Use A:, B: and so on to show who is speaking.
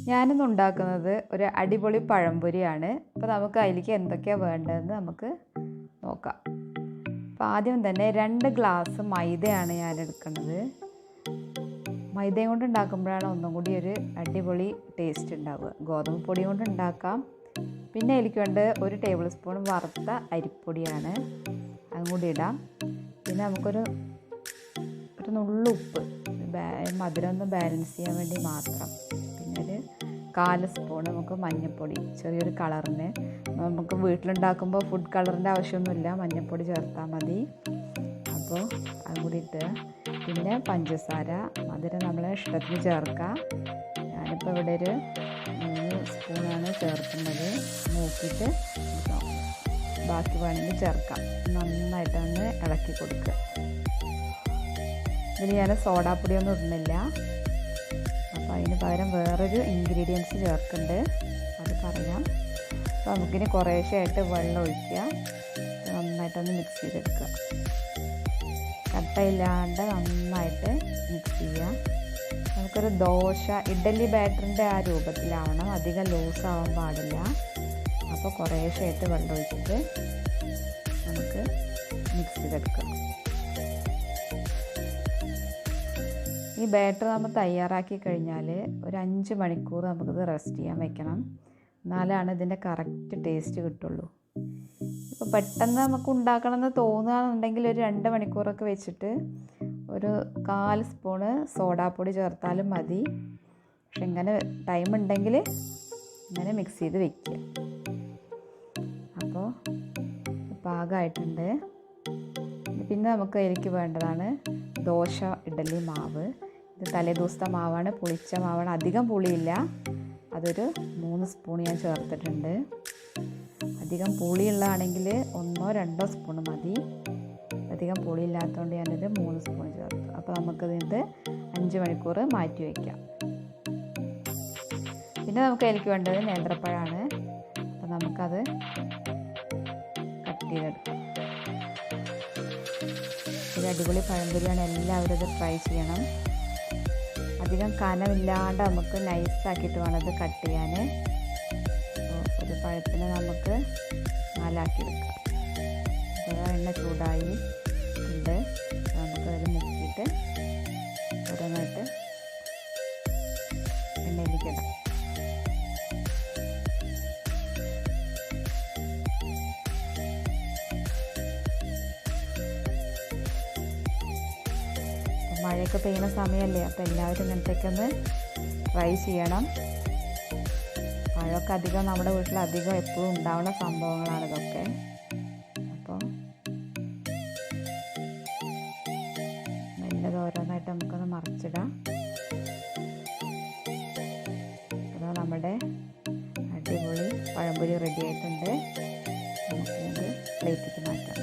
A: ഞാനിന്ന് ഉണ്ടാക്കുന്നത് ഒരു അടിപൊളി പഴംപൊരിയാണ്. അപ്പോൾ നമുക്ക് അതിലേക്ക് എന്തൊക്കെയാണ് വേണ്ടതെന്ന് നമുക്ക് നോക്കാം. അപ്പോൾ ആദ്യം തന്നെ 2 ഗ്ലാസ് മൈദയാണ് ഞാൻ എടുക്കുന്നത്. മൈദയും കൊണ്ട് ഉണ്ടാക്കുമ്പോഴാണ് ഒന്നും കൂടി ഒരു അടിപൊളി ടേസ്റ്റ് ഉണ്ടാവുക. ഗോതമ്പ് പൊടി കൊണ്ട് ഉണ്ടാക്കാം. പിന്നെ അതിലേക്ക് വേണ്ട 1 ടേബിൾ സ്പൂൺ വറുത്ത അരിപ്പൊടിയാണ്, അതും കൂടി ഇടാം. പിന്നെ നമുക്കൊരു നുള്ളു ഉപ്പ്, മധുരം ഒന്ന് ബാലൻസ് ചെയ്യാൻ വേണ്ടി മാത്രം. പിന്നെ ഒരു 1/4 സ്പൂൺ നമുക്ക് മഞ്ഞൾപ്പൊടി, ചെറിയൊരു കളറിന്. നമുക്ക് വീട്ടിലുണ്ടാക്കുമ്പോൾ ഫുഡ് കളറിൻ്റെ ആവശ്യമൊന്നുമില്ല, മഞ്ഞൾപ്പൊടി ചേർത്താൽ മതി. അപ്പോൾ അതും കൂടി ഇട്ട്, പിന്നെ പഞ്ചസാര, മധുരം നമ്മളെ ഇഷ്ടത്തിന് ചേർക്കാം. ഞാനിപ്പോൾ ഇവിടെ ഒരു 3 സ്പൂണാണ് ചേർക്കുന്നത്. നോക്കിയിട്ട് ബാക്കി വേണമെങ്കിൽ ചേർക്കാം. നന്നായിട്ടൊന്ന് ഇളക്കി കൊടുക്കുക. ഇതിൽ ഞാൻ സോഡാപ്പൊടിയൊന്നും ഇടുന്നില്ല. അപ്പോൾ അതിന് പകരം വേറൊരു ഇൻഗ്രീഡിയൻസ് ചേർക്കുന്നുണ്ട്, അത് പറയാം. അപ്പോൾ നമുക്കിനി കുറേശ്ശെയായിട്ട് വെള്ളം ഒഴിക്കുക, നന്നായിട്ടൊന്ന് മിക്സ് ചെയ്തെടുക്കുക. കട്ടയില്ലാണ്ട് നന്നായിട്ട് മിക്സ് ചെയ്യുക. നമുക്കൊരു ദോശ ഇഡ്ഡലി ബാറ്ററിൻ്റെ ആ രൂപത്തിലാവണം, അധികം ലൂസ് ആവാൻ പാടില്ല. അപ്പോൾ കുറേശ്ശെയായിട്ട് വെള്ളം ഒഴിച്ചിട്ട് നമുക്ക് മിക്സ് ചെയ്തെടുക്കാം. ഈ ബാറ്റർ നമ്മൾ തയ്യാറാക്കി കഴിഞ്ഞാൽ ഒരു 5 മണിക്കൂർ നമുക്കിത് റെസ്റ്റ് ചെയ്യാൻ വെക്കണം. എന്നാലാണ് ഇതിൻ്റെ കറക്റ്റ് ടേസ്റ്റ് കിട്ടുള്ളൂ. ഇപ്പോൾ പെട്ടെന്ന് നമുക്ക് ഉണ്ടാക്കണമെന്ന് തോന്നുകയാണെന്നുണ്ടെങ്കിൽ ഒരു 2 മണിക്കൂറൊക്കെ വെച്ചിട്ട് ഒരു 1/4 സ്പൂണ് സോഡാപ്പൊടി ചേർത്താലും മതി. പക്ഷെ ഇങ്ങനെ ടൈം ഉണ്ടെങ്കിൽ ഇങ്ങനെ മിക്സ് ചെയ്ത് വെക്കുക. അപ്പോൾ പാകമായിട്ടുണ്ട്. പിന്നെ നമുക്ക് അതിലേക്ക് വേണ്ടതാണ് ദോശ ഇഡ്ഡലി മാവ്. ഇത് തലേദിവസത്തെ മാവാണ്, പുളിച്ച മാവാണ്, അധികം പുളിയില്ല. അതൊരു 3 സ്പൂൺ ഞാൻ ചേർത്തിട്ടുണ്ട്. അധികം പുളിയുള്ളതാണെങ്കിൽ 1-2 സ്പൂൺ മതി. അധികം പുളിയില്ലാത്തതുകൊണ്ട് ഞാനൊരു 3 സ്പൂൺ ചേർത്തു. അപ്പോൾ നമുക്കതിൻ്റെ 5 മണിക്കൂർ മാറ്റി വയ്ക്കാം. പിന്നെ നമുക്ക് അതിലേക്ക് വേണ്ടത് നേന്ത്രപ്പഴമാണ്. അപ്പോൾ നമുക്കത് കട്ട് ചെയ്തെടുക്കാം. ഒരു അടിപൊളി പഴംപൊരിയാണ്, എല്ലാവരും ഇത് ട്രൈ ചെയ്യണം. അധികം കനമില്ലാണ്ട് നമുക്ക് നൈസാക്കിയിട്ട് വേണം ഇത് കട്ട് ചെയ്യാൻ. ഒരു പഴത്തിന് നമുക്ക് 4 ആക്കിയെടുക്കാം. അപ്പോൾ എണ്ണ ചൂടായി ഉണ്ട്, നമുക്കതിൽ മുക്കിയിട്ട് ഓരോന്നായിട്ട് എണ്ണയിലേക്ക് ഇടാം. മഴയൊക്കെ പെയ്യുന്ന സമയമല്ലേ, അപ്പോൾ എല്ലാവരും ഇങ്ങനത്തേക്കൊന്ന് ട്രൈ ചെയ്യണം. മഴയൊക്കെ അധികം നമ്മുടെ വീട്ടിൽ അധികം എപ്പോഴും ഉണ്ടാവുന്ന സംഭവങ്ങളാണ് ഇതൊക്കെ. അപ്പോൾ നല്ലത് ഓരോന്നായിട്ട് നമുക്കൊന്ന് മറിച്ചിടാം. അപ്പോൾ നമ്മുടെ അടിപൊളി പഴംപൊരി റെഡി ആയിട്ടുണ്ട്. നമുക്കിത് പ്ലേറ്റിലേക്ക് മാറ്റാം.